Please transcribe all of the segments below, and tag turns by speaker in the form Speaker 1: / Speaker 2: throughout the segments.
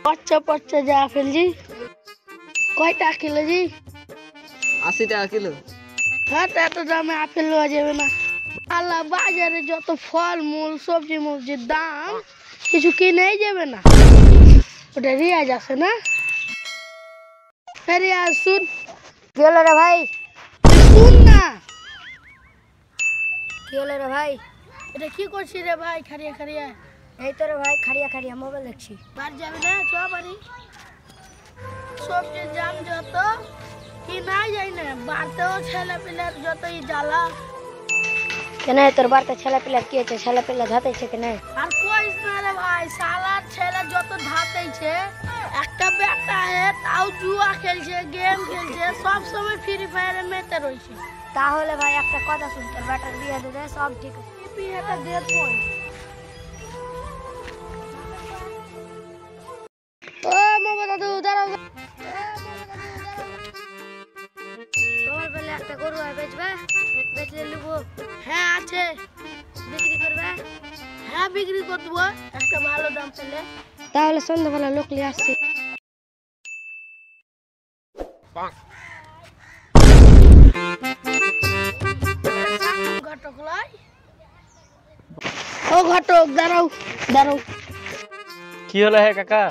Speaker 1: अच्छा पच्चा जा আপেল জি কয়টা কিলো জি
Speaker 2: 80 টাকা কিলো।
Speaker 1: হ্যাঁ এত দামে আপেল লওয়া যাবে না আল্লাহ বাজারে যত ফল মূল সবজি মসজিদ দাম কিছু কিনেই যাবে না ওটা রিয়াজ আছে না রিয়াজ শুন
Speaker 3: কি হলো রে ভাই
Speaker 1: শুন না
Speaker 3: কি হলো রে ভাই
Speaker 1: এটা কি করছিস রে ভাই খারিয়া খারিয়া
Speaker 3: এই তো রে ভাই খাড়িয়া খাড়িয়া মোবাইল দেখছি
Speaker 1: বাড়ি যাবে না চ বাড়ি সবজির দাম যত কি না যায় না বাড়তেও ছেলে পিলার যতই জ্বালা
Speaker 3: কেন তোর বাড়িতে ছেলে পিলা কি আছে ছেলে পিলা ধাতেছে কেন
Speaker 1: আর কইস না রে ভাই সালার ছেলে যত ধাতেছে একটা বেটা তাও জুয়া খেলছে গেম খেলছে সব সময় ফ্রি ফায়ারে মেতে রয়েছে
Speaker 3: তাহলে ভাই একটা কথা শুন তোর বেটার বিয়ে দিলে সব ঠিক আছে
Speaker 1: বিয়েটা দিয়ে পড় ও মামা দাদু দাঁড়াও
Speaker 3: তোমার বলে একটা গরু আর বেচবে বেচলে নেবো
Speaker 1: হ্যাঁ আছে
Speaker 3: বিক্রি করবে
Speaker 1: হ্যাঁ বিক্রি করে দেবো একটা ভালো দাম পেলে
Speaker 3: তাহলে সন্ধ্যাবেলা লোক নিয়ে আসছি
Speaker 1: ঘটক লাই ও ঘটক দাঁড়াও দাঁড়াও
Speaker 4: কি হলো হে কাকা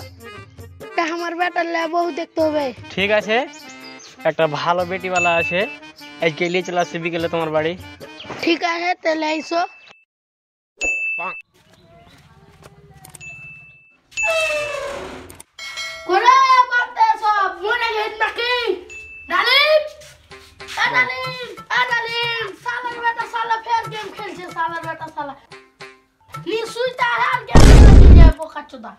Speaker 1: এটা আমার বেটার লে বহু দেখতে হবে
Speaker 4: ঠিক আছে একটা ভালো বেটিওয়ালা আছে আজকে নিয়ে চলে আসছে বিকেলে তোমার বাড়ি
Speaker 1: ঠিক আছে তাহলে আইসো কোরে মারতে সব মনে গেছ নাকি ডালিম সালার বেটা সালা ফের গেম খেলছে সালার বেটা সালা নি সুইটা আর গেম খেলছে বোকাচোদা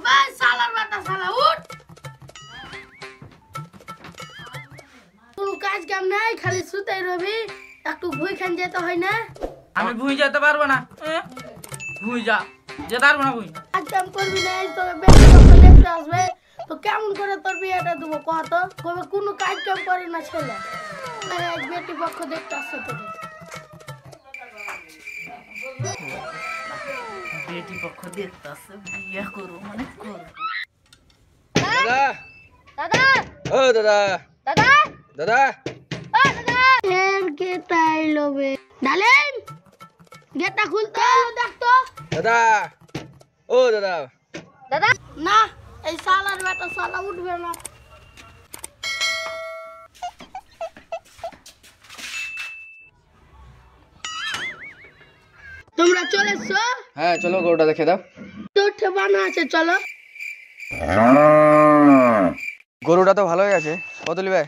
Speaker 1: ভাই সালার বেটা সালা উঠ কোনো কাজ কাম নাই খালি সুতাই রবি একটু ভুই খান যেতে হয় না
Speaker 2: আমি ভুই যেতে পারবো না ভুই যা যেতে পারবো না ভুই
Speaker 1: কাজ কাম করবি না তোকে বেশি কথা দেখতে আসবে তো কেমন করে তোর বিয়েটা দেবো কত কবে কোনো কাজ কাম করে না ছেলে এক বেটি পক্ষ দেখতে আসছে তোকে
Speaker 2: বেটি পক্ষ দেখতে আসছে বিয়ে করো মানে করো
Speaker 4: দাদা
Speaker 3: দাদা
Speaker 4: ও দাদা
Speaker 3: দাদা
Speaker 4: দাদা
Speaker 3: ও দাদা
Speaker 1: ফের কে তাই লবে ডালেন গেটটা খুলতে দেখতো
Speaker 4: দাদা ও দাদা
Speaker 3: দাদা
Speaker 1: না এই সালার বেটা সালা উঠবে না তোমরা চলে এসো
Speaker 4: হ্যাঁ চলো গরুটা দেখে দাও
Speaker 1: তো বানা আছে চলো
Speaker 4: গরুটা তো ভালোই আছে কত নিবে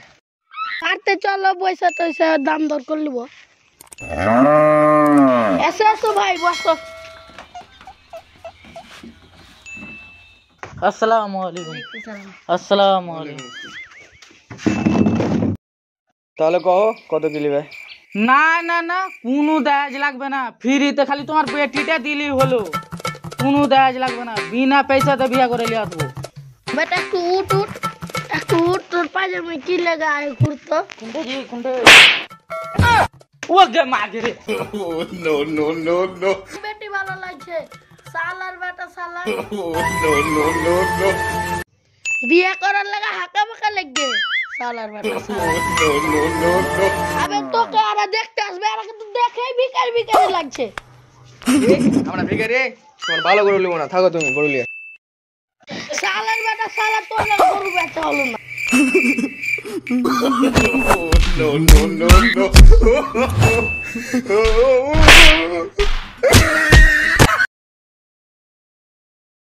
Speaker 1: কাটতে চলো পয়সা টয়সা দাম দর করে নিব এসো এসো ভাই বসো
Speaker 2: আসসালামু আলাইকুম আসসালামু আলাইকুম
Speaker 4: তাহলে কहो কত কি নিবে
Speaker 2: না না না কোনো দাজ লাগবে না ফ্রিতে খালি তোমার বেটিটা দিলি হলো কোনো দাজ লাগবে না বিনা পয়সাতে বিয়া করে লিয়ে আসবো
Speaker 1: বেটা একটু উঠ তোর পাজামে কি লাগা है कुर्तो
Speaker 2: কোনটা জি কোনটা ও গে মাগে রে
Speaker 5: No, no, no, no.
Speaker 1: বেটি ভালো লাগছে সালার বেটা সালা
Speaker 5: No, no, no, no.
Speaker 1: বিয়ে করার লাগা হাকা বাকা লাগবে সালার বেটা সালা
Speaker 5: No, no, no, no.
Speaker 1: আবে তোকে আর দেখতে আসবে আর কিন্তু দেখেই বিকার লাগছে
Speaker 4: আমরা ভিখারি তোমার ভালো গরু লিবো না থাকো তুমি গরু লিয়ে
Speaker 1: সালার বেটা সালা তোর লাগা গরু বেচা হলো না
Speaker 5: No, no, no, no.